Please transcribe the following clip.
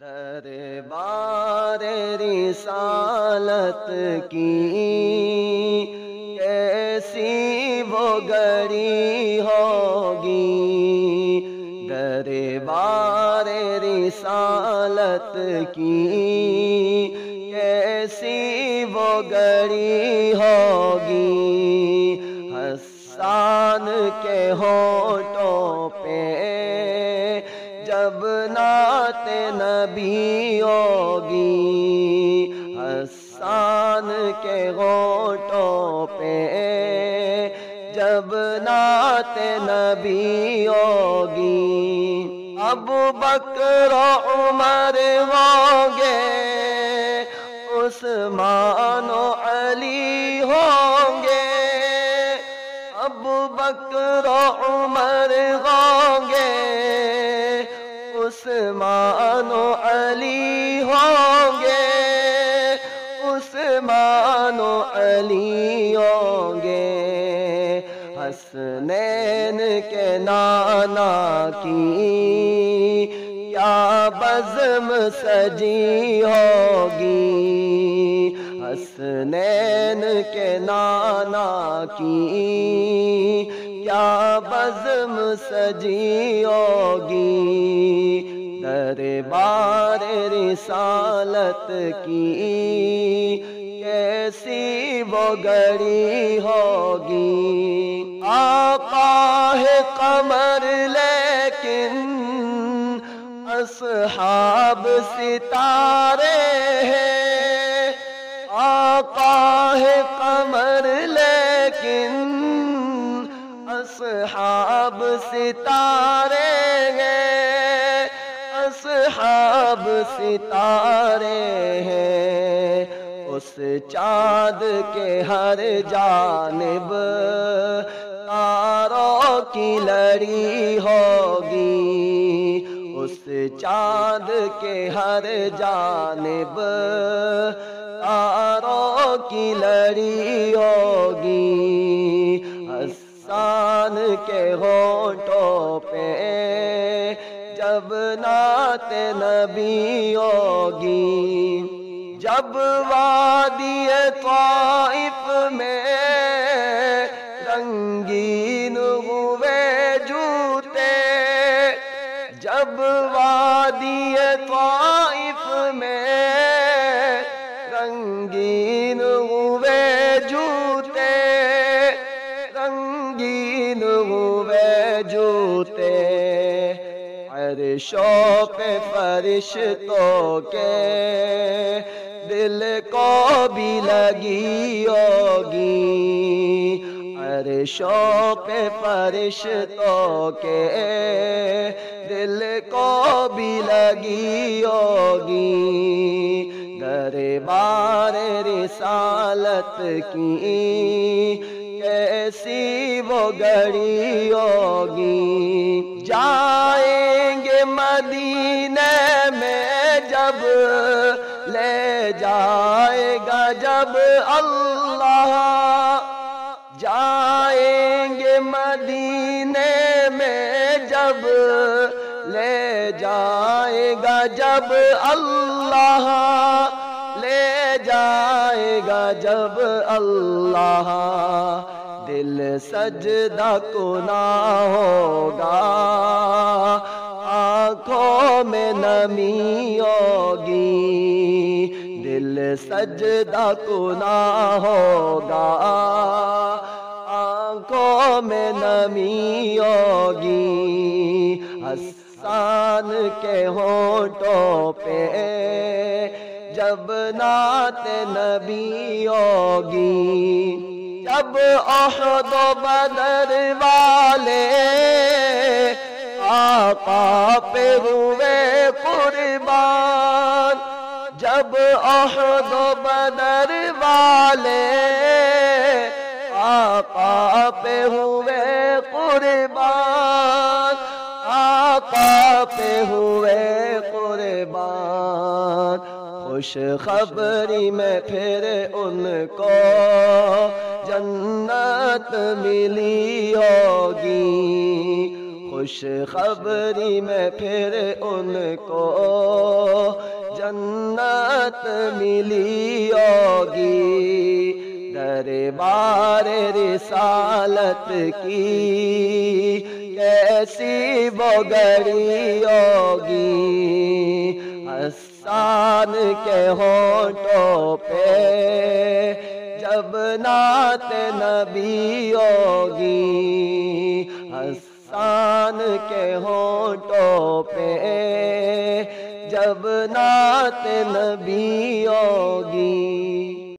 دربار رسالت کی کیسی وہ گھڑی ہوگی، دربار رسالت کی کیسی وہ گھڑی ہوگی، حسان کے ہونٹوں پہ جب نعت نبی ہوگی، حسان کے ہونٹوں پہ جب نعت نبی ہوگی، ابو بکر و عمر ہوں گے، عثمان و علی ہوں گے، ابو بکر و عمر ہوں گے، عثمان و علی ہوں گے، عثمان و علی ہوں گے، حسنین کے نانا کی کیا بزم سجی ہوگی، حسنین کے نانا کی کیا بزم سجی ہوگی، دربار رسالت کی کیسی وہ گھڑی ہوگی، آقا ہے قمر لیکن اصحاب ستارے ہیں، آقا ہے قمر لیکن اصحاب ستارے ہیں، اصحاب ستارے ہیں، اس چاند کے ہر جانب تاروں کی لڑی ہوگی، اس چاند کے ہر جانب تاروں کی لڑی ہوگی، حسان کے ہونٹوں پہ جب نعت نبی ہوگی، جب وادی طائف میں رنگین ہوئے جوتے، جب وادی طائف میں رنگین ہوئے جوتے، رنگین ہوئے جوتے، عرشوں پہ فرشتوں کے دل کو بھی لگی ہوگی، عرشوں پہ فرشتوں کے دل کو بھی لگی ہوگی، دربار رسالت کی کیسی وہ گھڑی ہوگی، جائیں گے مدینے میں جب لے جائے گا جب اللہ، جائیں گے مدینے میں جب لے جائے گا جب اللہ، لے جائے گا جب اللہ، دل سجدہ کنا ہوگا، آنکھوں میں نمی ہوگی، دل سجدہ کنا ہوگا، آنکھوں میں نمی ہوگی، حسان کے ہونٹوں پہ جب نعت نبی ہوگی، جب احد و بدر والے آقا پہ ہوئے قربان، جب احد و بدر والے آقا پہ ہوئے قربان، آقا پہ ہوئے قربان، خوش خبری میں پھر ان کو جنت ملی ہوگی، خوشخبری میں پھر ان کو جنت ملی ہوگی، دربار رسالت کی کیسی وہ گھڑی ہوگی، حسان کے ہونٹوں پہ جب نعت نبی ہوگی، حسان کے ہونٹوں پہ جب نعت نبی ہوگی۔